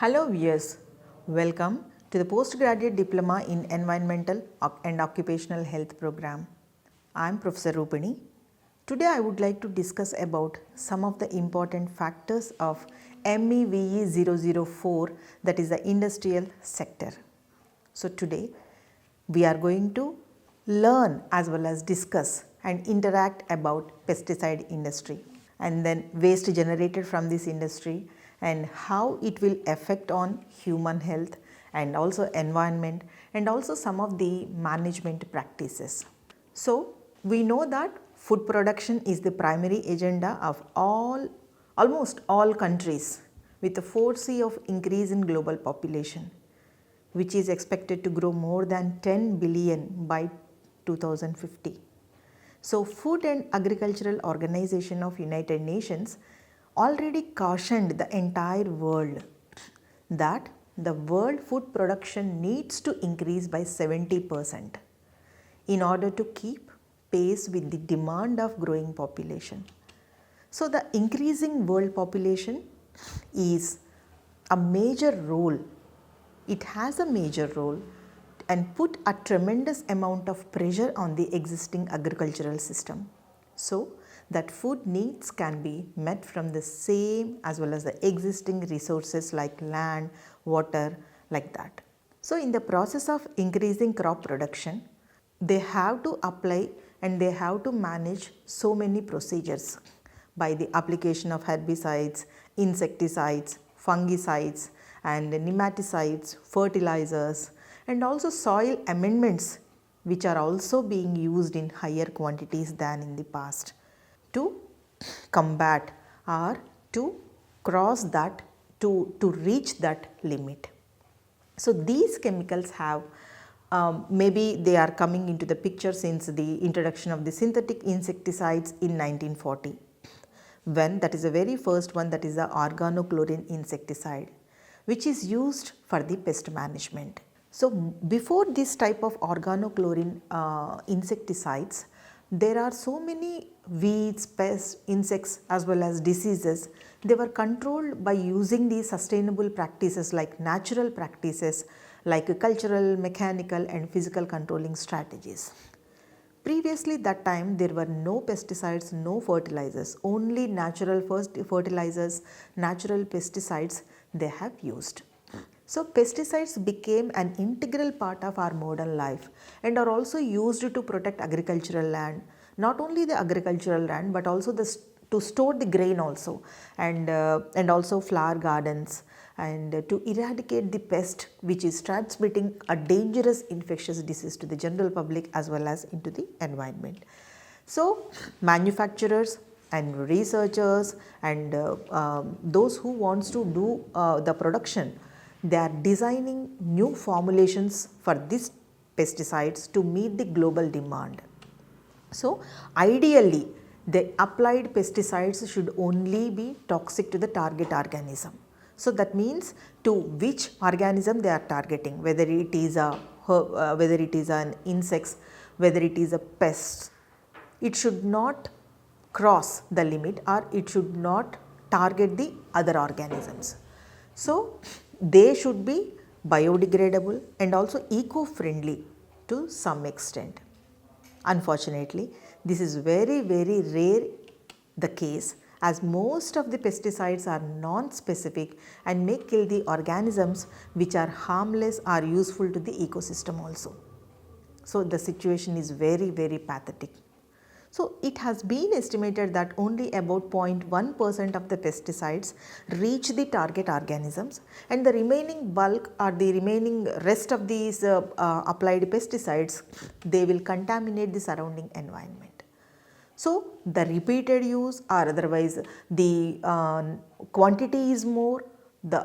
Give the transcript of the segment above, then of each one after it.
Hello viewers, welcome to the Postgraduate Diploma in Environmental and Occupational Health program. I am Professor Rupini. Today I would like to discuss about some of the important factors of MEVE 004, that is the industrial sector. So today we are going to learn as well as discuss and interact about pesticide industry and then waste generated from this industry and how it will affect on human health and also environment and also some of the management practices. So we know that food production is the primary agenda of almost all countries with a foresee of increase in global population, which is expected to grow more than 10 billion by 2050. So Food and Agricultural Organization of United Nations already cautioned the entire world that the world food production needs to increase by 70% in order to keep pace with the demand of growing population. So the increasing world population is a major role. It has a major role and put a tremendous amount of pressure on the existing agricultural system, so that food needs can be met from the same as well as the existing resources like land, water, like that. So in the process of increasing crop production, they have to apply and they have to manage so many procedures by the application of herbicides, insecticides, fungicides and nematicides, fertilizers and also soil amendments, which are also being used in higher quantities than in the past to combat or to cross that, to reach that limit. So these chemicals have maybe they are coming into the picture since the introduction of the synthetic insecticides in 1940, when that is the very first one, that is the organochlorine insecticide, which is used for the pest management. So before this type of organochlorine insecticides, there are so many weeds, pests, insects as well as diseases. They were controlled by using these sustainable practices like natural practices like cultural, mechanical and physical controlling strategies. Previously that time there were no pesticides, no fertilizers, only natural fertilizers, natural pesticides they have used. So pesticides became an integral part of our modern life and are also used to protect agricultural land, not only the agricultural land but also to store the grain also and also flower gardens and to eradicate the pest which is transmitting a dangerous infectious disease to the general public as well as into the environment. So manufacturers and researchers and those who wants to do the production, they are designing new formulations for these pesticides to meet the global demand. So ideally the applied pesticides should only be toxic to the target organism. So that means to which organism they are targeting, whether it is whether it is an insects, whether it is a pest, it should not cross the limit or it should not target the other organisms. So they should be biodegradable and also eco-friendly to some extent. Unfortunately, this is very rare the case, as most of the pesticides are non-specific and may kill the organisms which are harmless or useful to the ecosystem also. So the situation is very pathetic. So it has been estimated that only about 0.1% of the pesticides reach the target organisms and the remaining bulk or the remaining rest of these applied pesticides, they will contaminate the surrounding environment. So the repeated use or otherwise the quantity is more,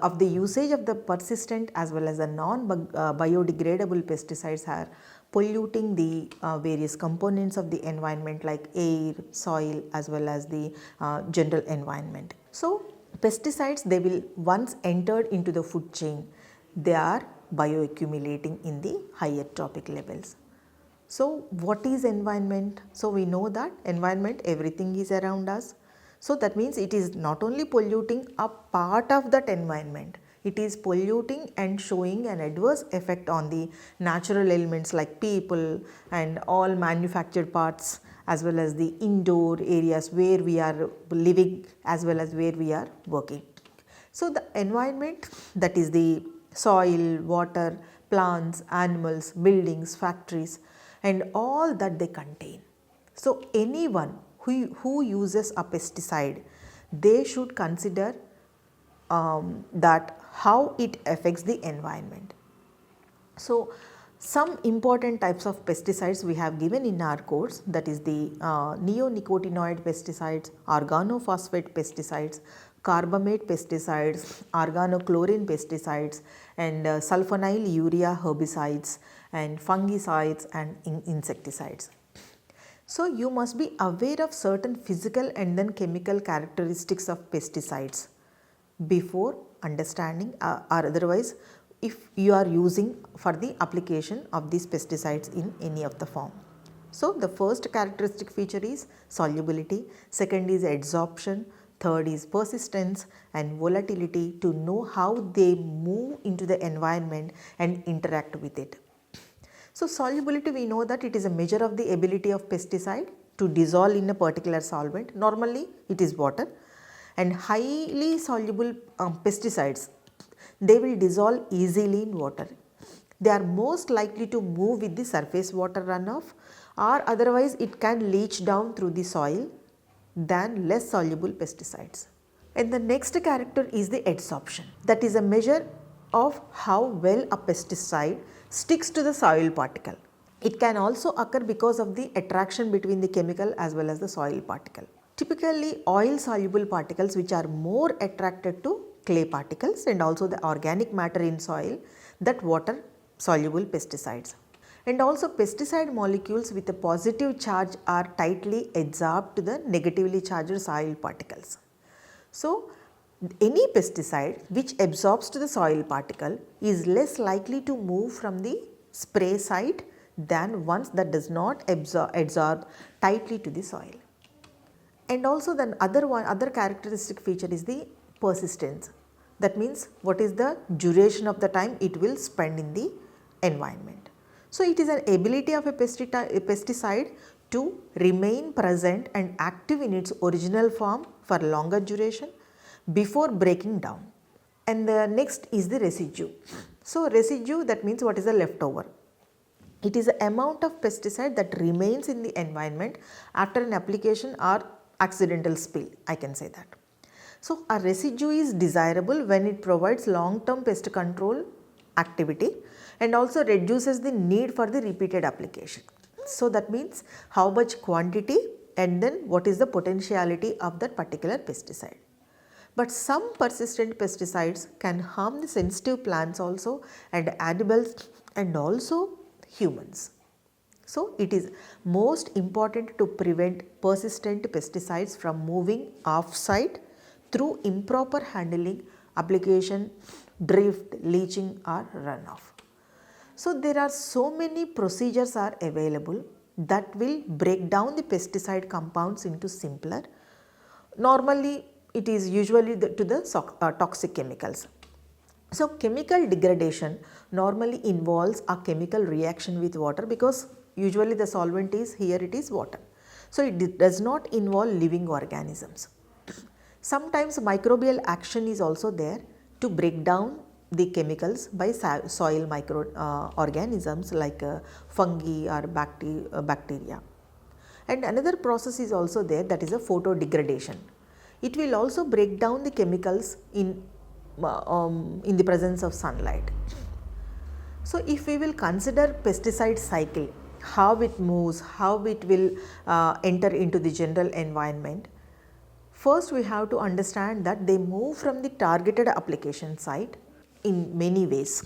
of the usage of the persistent as well as the non-biodegradable pesticides are polluting the various components of the environment like air, soil as well as the general environment. So pesticides, they will once entered into the food chain, they are bioaccumulating in the higher trophic levels. So what is environment? So we know that environment, everything is around us. So that means it is not only polluting a part of that environment, It is polluting and showing an adverse effect on the natural elements like people and all manufactured parts, as well as the indoor areas where we are living as well as where we are working. So, the environment, that is the soil, water, plants, animals, buildings, factories and all that they contain. So, anyone who uses a pesticide, they should consider that how it affects the environment. So, some important types of pesticides we have given in our course, that is the neonicotinoid pesticides, organophosphate pesticides, carbamate pesticides, organochlorine pesticides and sulfonyl urea herbicides and fungicides and insecticides. So, you must be aware of certain physical and then chemical characteristics of pesticides before understanding or otherwise if you are using for the application of these pesticides in any of the form. So, the first characteristic feature is solubility, second is adsorption, third is persistence and volatility, to know how they move into the environment and interact with it. So, solubility, we know that it is a measure of the ability of pesticide to dissolve in a particular solvent. Normally it is water, and highly soluble pesticides, they will dissolve easily in water. They are most likely to move with the surface water runoff, or otherwise it can leach down through the soil than less soluble pesticides. And the next character is the adsorption. That is a measure of how well a pesticide sticks to the soil particle. It can also occur because of the attraction between the chemical as well as the soil particle. Typically, oil soluble particles which are more attracted to clay particles and also the organic matter in soil that water soluble pesticides. And also pesticide molecules with a positive charge are tightly adsorbed to the negatively charged soil particles. So, any pesticide which absorbs to the soil particle is less likely to move from the spray site than ones that does not adsorb tightly to the soil. And also the other characteristic feature is the persistence. That means what is the duration of the time it will spend in the environment. So, it is an ability of a pesticide to remain present and active in its original form for longer duration before breaking down. And the next is the residue. So, residue, that means what is the leftover. It is the amount of pesticide that remains in the environment after an application or accidental spill, I can say that. So, a residue is desirable when it provides long-term pest control activity and also reduces the need for the repeated application. So, that means how much quantity and then what is the potentiality of that particular pesticide. But some persistent pesticides can harm the sensitive plants also and animals and also humans. So, it is most important to prevent persistent pesticides from moving off-site through improper handling, application, drift, leaching or runoff. So, there are so many procedures are available that will break down the pesticide compounds into simpler. Normally, it is usually to the toxic chemicals. So, chemical degradation normally involves a chemical reaction with water, because usually the solvent is, here it is water. So, it does not involve living organisms. Sometimes microbial action is also there to break down the chemicals by soil microorganisms like fungi or bacteria. And another process is also there, that is a photodegradation. It will also break down the chemicals in the presence of sunlight. So, if we will consider pesticide cycle, how it moves, how it will enter into the general environment, first we have to understand that they move from the targeted application site in many ways.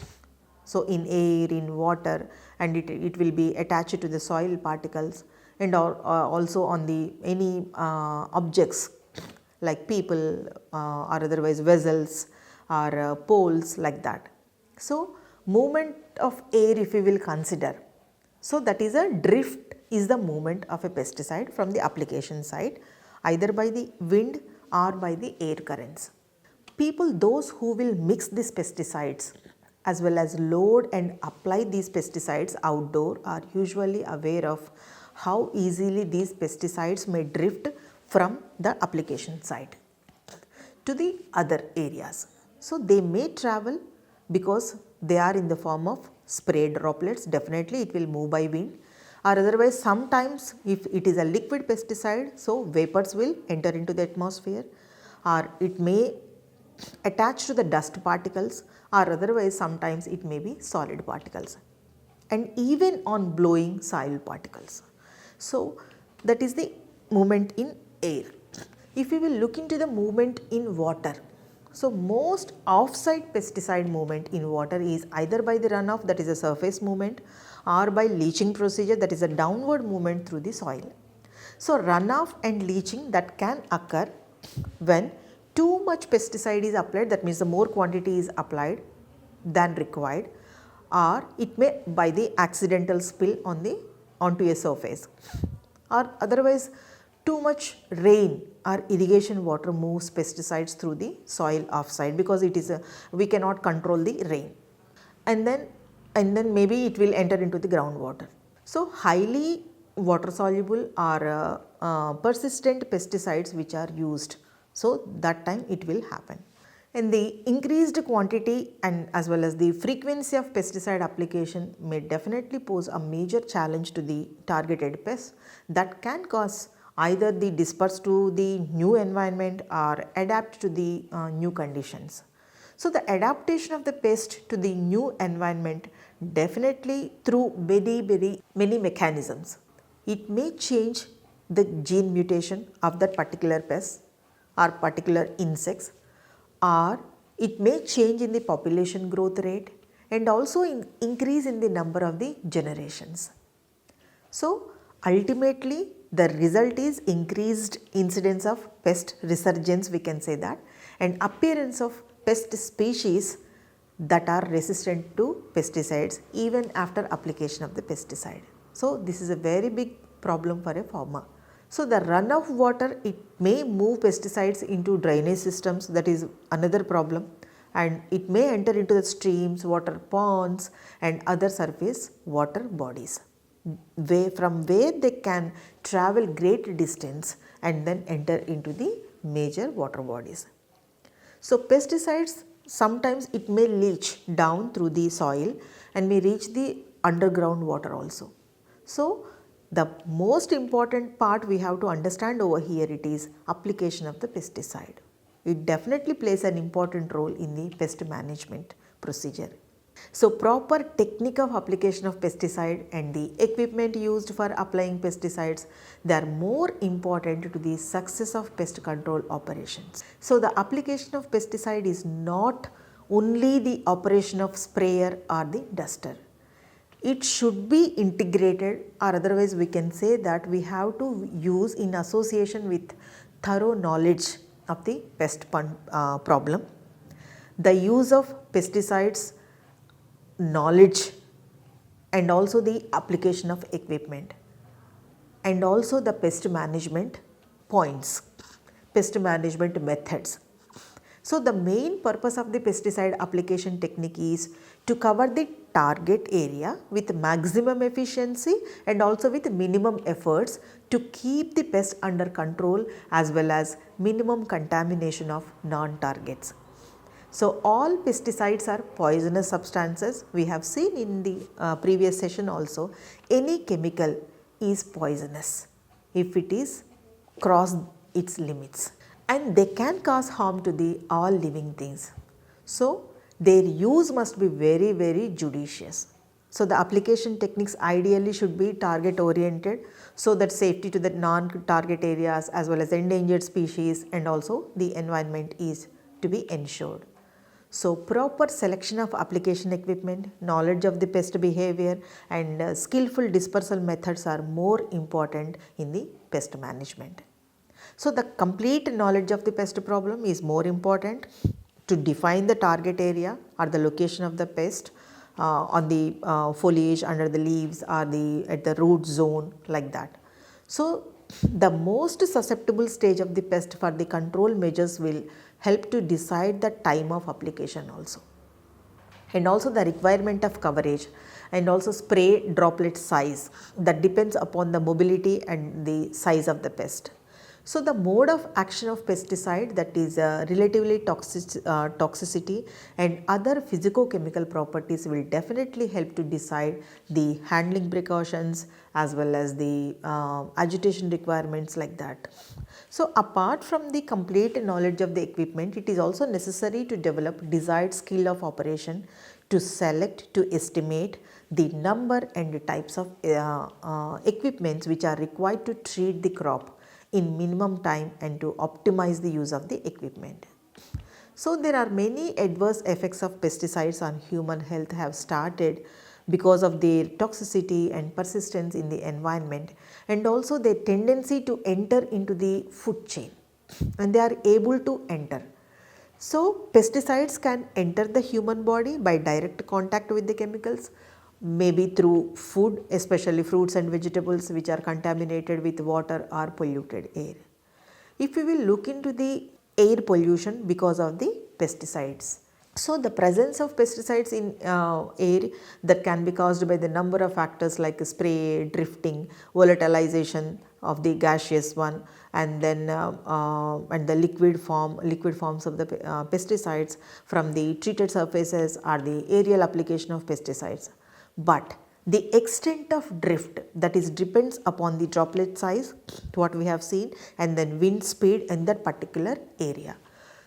So, in air, in water, and it will be attached to the soil particles and also on the any objects like people or otherwise vessels or poles like that. So, movement of air if we will consider. So, that is a drift is the movement of a pesticide from the application site either by the wind or by the air currents. People, those who will mix these pesticides as well as load and apply these pesticides outdoor are usually aware of how easily these pesticides may drift from the application site to the other areas. So, they may travel because they are in the form of spray droplets, definitely it will move by wind, or otherwise sometimes if it is a liquid pesticide, so vapors will enter into the atmosphere, or it may attach to the dust particles, or otherwise sometimes it may be solid particles, and even on blowing soil particles. So, that is the movement in air. If we will look into the movement in water, so most off-site pesticide movement in water is either by the runoff, that is a surface movement, or by leaching procedure, that is a downward movement through the soil. So, runoff and leaching that can occur when too much pesticide is applied, that means the more quantity is applied than required, or it may by the accidental spill onto a surface, or otherwise too much rain or irrigation water moves pesticides through the soil offside because it is we cannot control the rain, and then maybe it will enter into the groundwater. So, highly water soluble or persistent pesticides which are used, so that time it will happen. And the increased quantity and as well as the frequency of pesticide application may definitely pose a major challenge to the targeted pests that can cause either the disperse to the new environment or adapt to the new conditions. So, the adaptation of the pest to the new environment definitely through many mechanisms. It may change the gene mutation of that particular pest or particular insects, or it may change in the population growth rate and also increase in the number of the generations. So, ultimately the result is increased incidence of pest resurgence, we can say that, and appearance of pest species that are resistant to pesticides even after application of the pesticide. So, this is a very big problem for a farmer. So, the runoff water, it may move pesticides into drainage systems, that is another problem, and it may enter into the streams, water ponds and other surface water bodies, from where they can travel great distance and then enter into the major water bodies. So, pesticides sometimes it may leach down through the soil and may reach the underground water also. So, the most important part we have to understand over here, it is application of the pesticide. It definitely plays an important role in the pest management procedure. So, proper technique of application of pesticide and the equipment used for applying pesticides, they are more important to the success of pest control operations. So, the application of pesticide is not only the operation of sprayer or the duster. It should be integrated, or otherwise we can say that we have to use in association with thorough knowledge of the pest problem, the use of pesticides knowledge, and also the application of equipment, and also the pest management points, pest management methods. So, the main purpose of the pesticide application technique is to cover the target area with maximum efficiency and also with minimum efforts to keep the pest under control as well as minimum contamination of non-targets. So, all pesticides are poisonous substances. We have seen in the previous session also, any chemical is poisonous if it is crossed its limits, and they can cause harm to the all living things. So, their use must be very judicious. So, the application techniques ideally should be target oriented, so that safety to the non-target areas as well as endangered species and also the environment is to be ensured. So, proper selection of application equipment, knowledge of the pest behavior and skillful dispersal methods are more important in the pest management. So, the complete knowledge of the pest problem is more important to define the target area or the location of the pest on the foliage, under the leaves or at the root zone, like that. So, the most susceptible stage of the pest for the control measures will help to decide the time of application also, and also the requirement of coverage, and also spray droplet size that depends upon the mobility and the size of the pest. So, the mode of action of pesticide, that is relatively toxicity and other physicochemical properties, will definitely help to decide the handling precautions as well as the agitation requirements like that. So, apart from the complete knowledge of the equipment, it is also necessary to develop desired skill of operation to select, to estimate the number and the types of equipments which are required to treat the crop in minimum time and to optimize the use of the equipment. So, there are many adverse effects of pesticides on human health have started because of their toxicity and persistence in the environment, and also their tendency to enter into the food chain, and they are able to enter. So, pesticides can enter the human body by direct contact with the chemicals, maybe through food, especially fruits and vegetables which are contaminated with water or polluted air. If we will look into the air pollution because of the pesticides. So, the presence of pesticides in air that can be caused by the number of factors like spray, drifting, volatilization of the gaseous one, and then and the liquid forms of the pesticides from the treated surfaces or the aerial application of pesticides. But the extent of drift, that is depends upon the droplet size, what we have seen, and then wind speed in that particular area.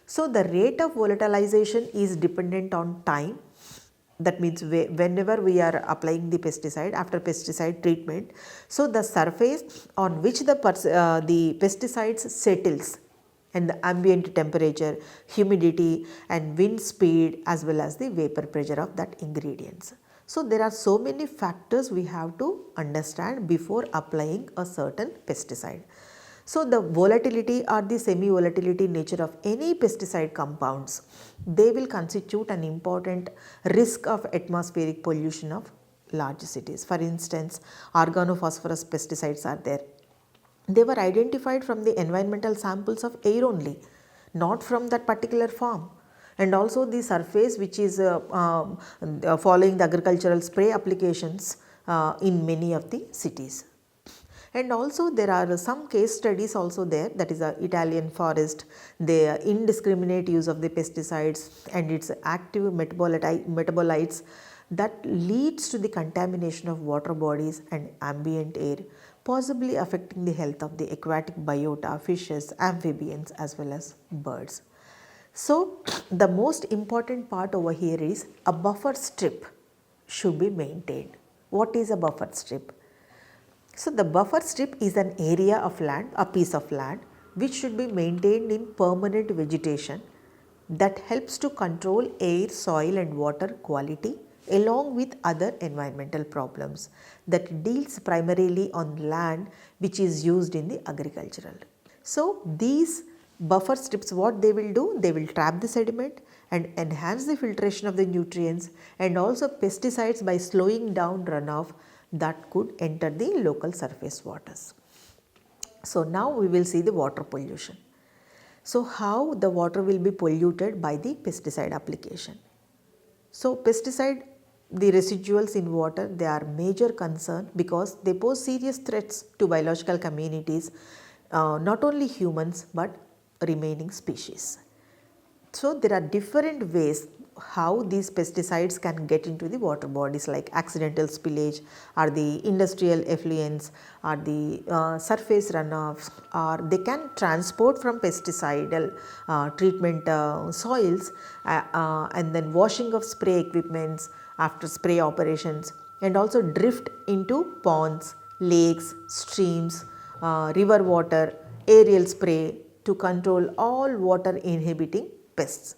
So, the rate of volatilization is dependent on time. That means whenever we are applying the pesticide after pesticide treatment, so the surface on which the pesticides settles, and the ambient temperature, humidity and wind speed as well as the vapor pressure of that ingredients. So, there are so many factors we have to understand before applying a certain pesticide. So, the volatility or the semi-volatility nature of any pesticide compounds, they will constitute an important risk of atmospheric pollution of large cities. For instance, organophosphorus pesticides are there. They were identified from the environmental samples of air only, not from that particular farm. And also the surface which is following the agricultural spray applications in many of the cities. And also there are some case studies also there, that is the Italian forest, the indiscriminate use of the pesticides and its active metabolites that leads to the contamination of water bodies and ambient air, possibly affecting the health of the aquatic biota, fishes, amphibians as well as birds. So, the most important part over here is a buffer strip should be maintained. What is a buffer strip? So, the buffer strip is an area of land, a piece of land which should be maintained in permanent vegetation that helps to control air, soil and water quality along with other environmental problems, that deals primarily on land which is used in the agricultural. So, these buffer strips, what they will do? They will trap the sediment and enhance the filtration of the nutrients, and also pesticides by slowing down runoff that could enter the local surface waters. So, now we will see the water pollution. So, how the water will be polluted by the pesticide application? So, pesticide, the residuals in water, they are major concern because they pose serious threats to biological communities, not only humans but remaining species. So, there are different ways how these pesticides can get into the water bodies, like accidental spillage or the industrial effluents or the surface runoffs, or they can transport from pesticidal treatment soils and then washing of spray equipments after spray operations, and also drift into ponds, lakes, streams, river water, aerial spray to control all water inhibiting pests.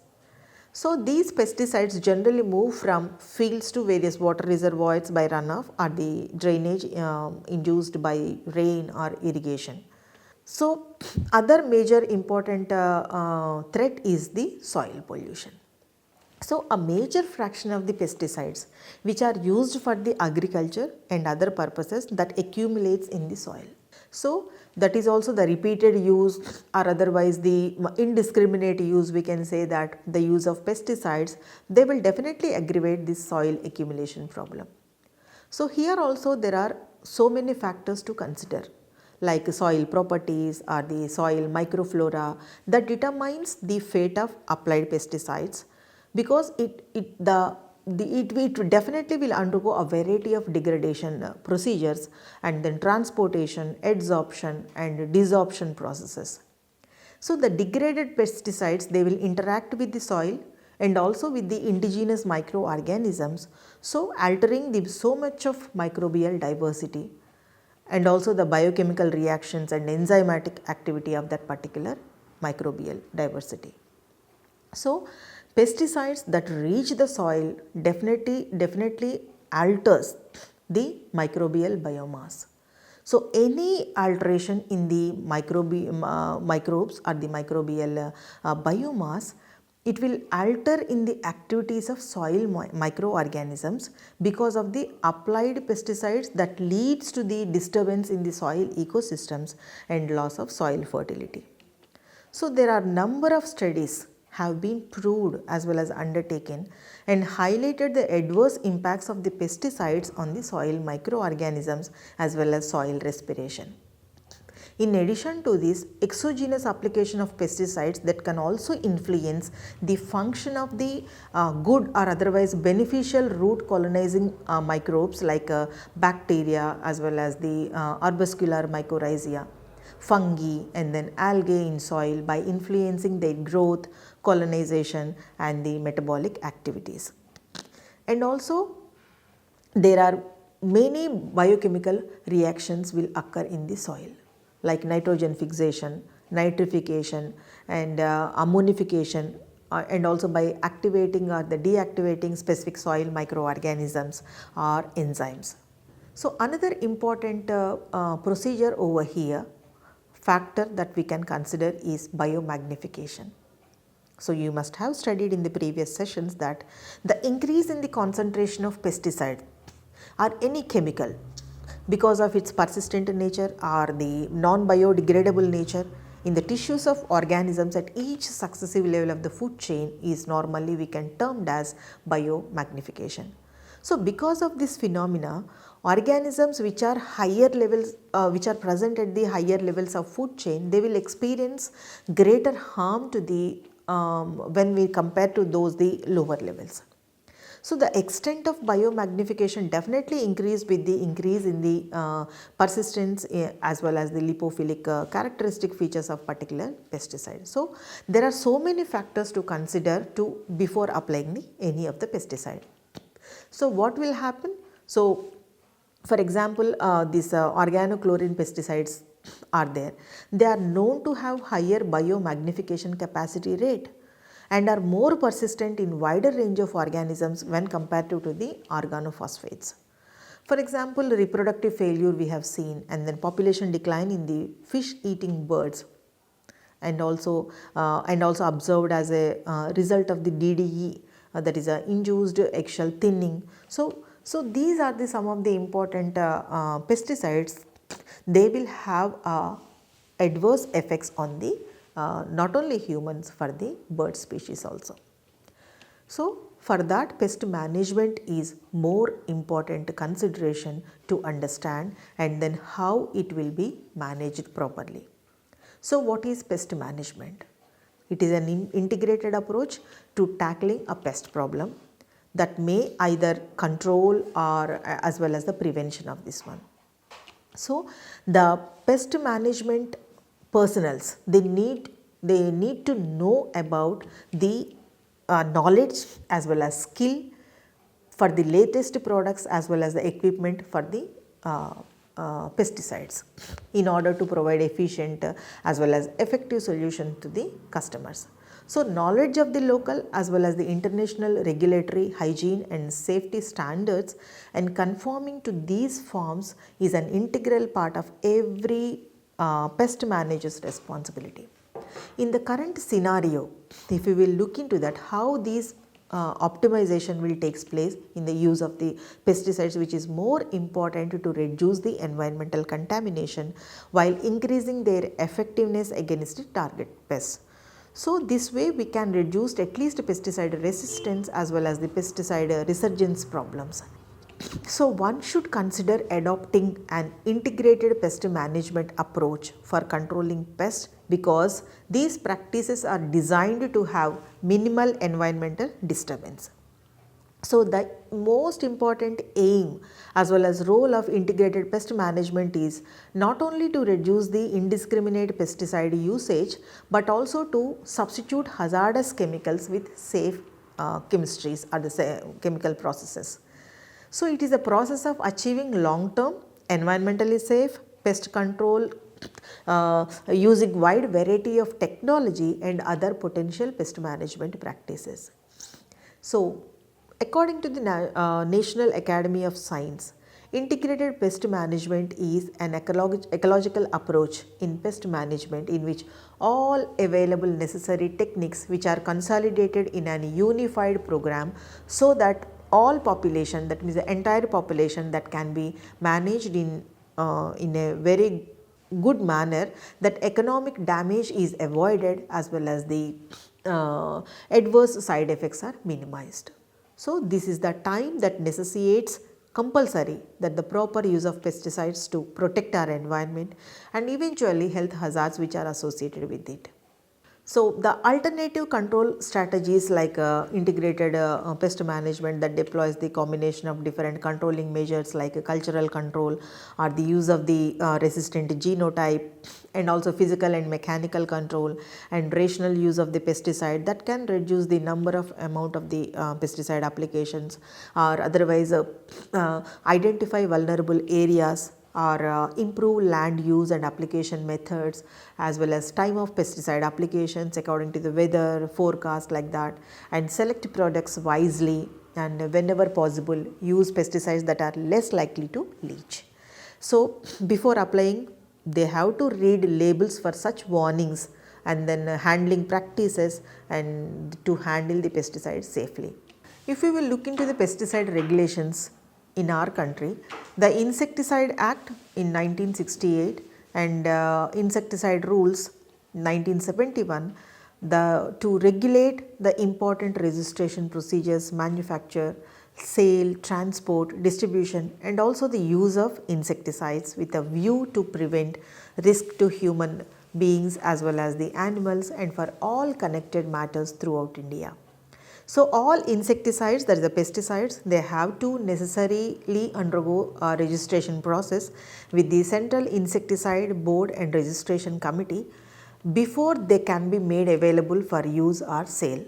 So, these pesticides generally move from fields to various water reservoirs by runoff or the drainage induced by rain or irrigation. So, other major important threat is the soil pollution. So, a major fraction of the pesticides which are used for the agriculture and other purposes that accumulates in the soil. So that is also the repeated use or otherwise the indiscriminate use, we can say that the use of pesticides, they will definitely aggravate this soil accumulation problem. So here also there are so many factors to consider, like soil properties or the soil microflora, that determines the fate of applied pesticides, because it definitely will undergo a variety of degradation procedures, and then transportation, adsorption and desorption processes. So the degraded pesticides, they will interact with the soil and also with the indigenous microorganisms, so altering so much of microbial diversity and also the biochemical reactions and enzymatic activity of that particular microbial diversity. So pesticides that reach the soil definitely alters the microbial biomass. So any alteration in the microbes or the microbial biomass, it will alter in the activities of soil microorganisms because of the applied pesticides, that leads to the disturbance in the soil ecosystems and loss of soil fertility. So there are number of studies have been proved as well as undertaken and highlighted the adverse impacts of the pesticides on the soil microorganisms as well as soil respiration. In addition to this, exogenous application of pesticides that can also influence the function of the good or otherwise beneficial root colonizing microbes like bacteria as well as the arbuscular mycorrhizae, fungi and then algae in soil by influencing their growth, colonization and the metabolic activities. And also there are many biochemical reactions will occur in the soil, like nitrogen fixation, nitrification and ammonification, and also by activating or the deactivating specific soil microorganisms or enzymes. So another important procedure over here, factor that we can consider, is biomagnification. So you must have studied in the previous sessions that the increase in the concentration of pesticide or any chemical, because of its persistent nature or the non-biodegradable nature in the tissues of organisms at each successive level of the food chain, is normally we can termed as biomagnification. So because of this phenomena, organisms which are higher levels, which are present at the higher levels of food chain, they will experience greater harm to the when we compare to those the lower levels. So the extent of biomagnification definitely increased with the increase in the persistence as well as the lipophilic characteristic features of particular pesticide. So there are so many factors to consider before applying any of the pesticide. So what will happen? So for example, these organochlorine pesticides are there. They are known to have higher biomagnification capacity rate and are more persistent in wider range of organisms when compared to the organophosphates. For example, reproductive failure we have seen, and then population decline in the fish eating birds, and also observed as a result of the DDE, that is induced eggshell thinning. So these are some of the important pesticides. They will have adverse effects on the not only humans, for the bird species also. So for that, pest management is more important consideration to understand, and then how it will be managed properly. So what is pest management? It is an integrated approach to tackling a pest problem that may either control or as well as the prevention of this one. So the pest management personnels, they need to know about the knowledge as well as skill for the latest products as well as the equipment for the pesticides, in order to provide efficient as well as effective solution to the customers. So knowledge of the local as well as the international regulatory, hygiene and safety standards and conforming to these forms is an integral part of every pest manager's responsibility. In the current scenario, if we will look into that, how these optimization will takes place in the use of the pesticides, which is more important to reduce the environmental contamination while increasing their effectiveness against the target pests. So, this way we can reduce at least pesticide resistance as well as the pesticide resurgence problems. So, one should consider adopting an integrated pest management approach for controlling pests, because these practices are designed to have minimal environmental disturbance. So, the most important aim as well as role of integrated pest management is not only to reduce the indiscriminate pesticide usage, but also to substitute hazardous chemicals with safe chemistries or the chemical processes. So, it is a process of achieving long term environmentally safe pest control using wide variety of technology and other potential pest management practices. So, according to the National Academy of Science, integrated pest management is an ecological approach in pest management in which all available necessary techniques which are consolidated in an unified program, so that all population, that means the entire population, that can be managed in a very good manner, that economic damage is avoided as well as the adverse side effects are minimized. So, this is the time that necessitates compulsory that the proper use of pesticides to protect our environment and eventually health hazards which are associated with it. So, the alternative control strategies like integrated pest management that deploys the combination of different controlling measures like cultural control or the use of the resistant genotype, and also physical and mechanical control and rational use of the pesticide, that can reduce the number of amount of the pesticide applications, or otherwise identify vulnerable areas, or improve land use and application methods, as well as time of pesticide applications according to the weather forecast like that, and select products wisely, and whenever possible use pesticides that are less likely to leach. So, before applying, they have to read labels for such warnings, and then handling practices and to handle the pesticides safely. If we will look into the pesticide regulations in our country, the Insecticide Act in 1968 and Insecticide Rules 1971, to regulate the important registration procedures, manufacture, sale, transport, distribution, and also the use of insecticides with a view to prevent risk to human beings as well as the animals and for all connected matters throughout India. So, all insecticides, that is the pesticides, they have to necessarily undergo a registration process with the Central Insecticide Board and Registration Committee before they can be made available for use or sale.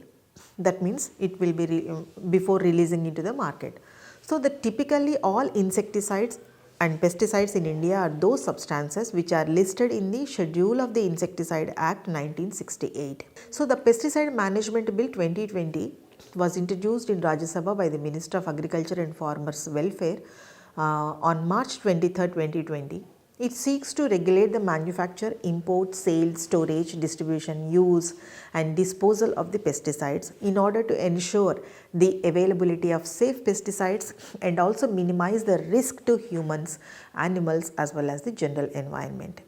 That means it will be before releasing into the market. So, typically all insecticides and pesticides in India are those substances which are listed in the schedule of the Insecticide Act 1968. So, the Pesticide Management Bill 2020 was introduced in Rajya Sabha by the Minister of Agriculture and Farmers Welfare on March 23, 2020. It seeks to regulate the manufacture, import, sale, storage, distribution, use and disposal of the pesticides in order to ensure the availability of safe pesticides and also minimize the risk to humans, animals as well as the general environment.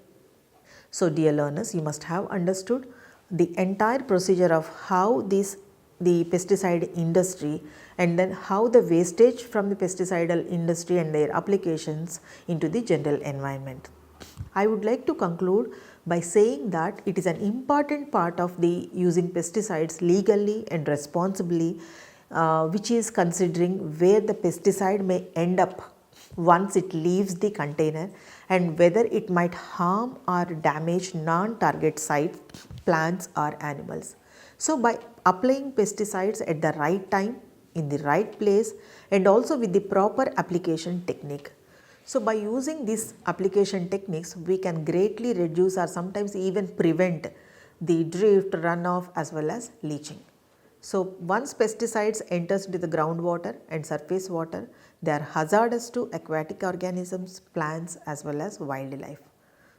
So, dear learners, you must have understood the entire procedure of how the pesticide industry and then how the wastage from the pesticidal industry and their applications into the general environment. I would like to conclude by saying that it is an important part of the using pesticides legally and responsibly, which is considering where the pesticide may end up once it leaves the container and whether it might harm or damage non-target sites, plants or animals. So, by applying pesticides at the right time, in the right place and also with the proper application technique. So, by using these application techniques, we can greatly reduce or sometimes even prevent the drift, runoff as well as leaching. So, once pesticides enters into the groundwater and surface water, they are hazardous to aquatic organisms, plants as well as wildlife.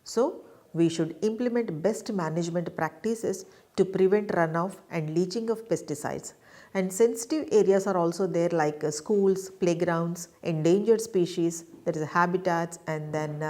So, we should implement best management practices to prevent runoff and leaching of pesticides, And sensitive areas are also there, like schools, playgrounds, endangered species, that is habitats, and then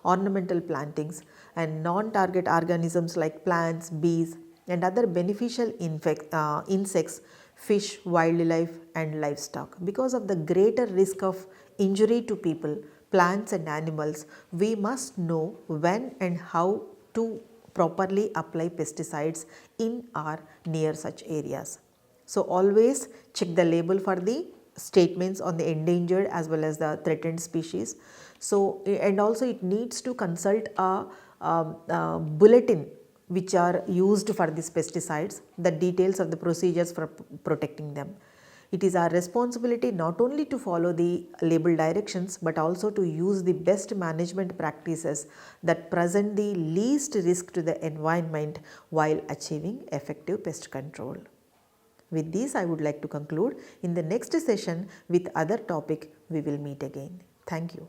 ornamental plantings, and non-target organisms like plants, bees, and other beneficial insects, fish, wildlife, and livestock. Because of the greater risk of injury to people, plants, and animals, we must know when and how to properly apply pesticides in or near such areas. So, always check the label for the statements on the endangered as well as the threatened species. So, and also it needs to consult a bulletin which are used for these pesticides, the details of the procedures for protecting them. It is our responsibility not only to follow the label directions, but also to use the best management practices that present the least risk to the environment while achieving effective pest control. With this, I would like to conclude. In the next session with other topic, we will meet again. Thank you.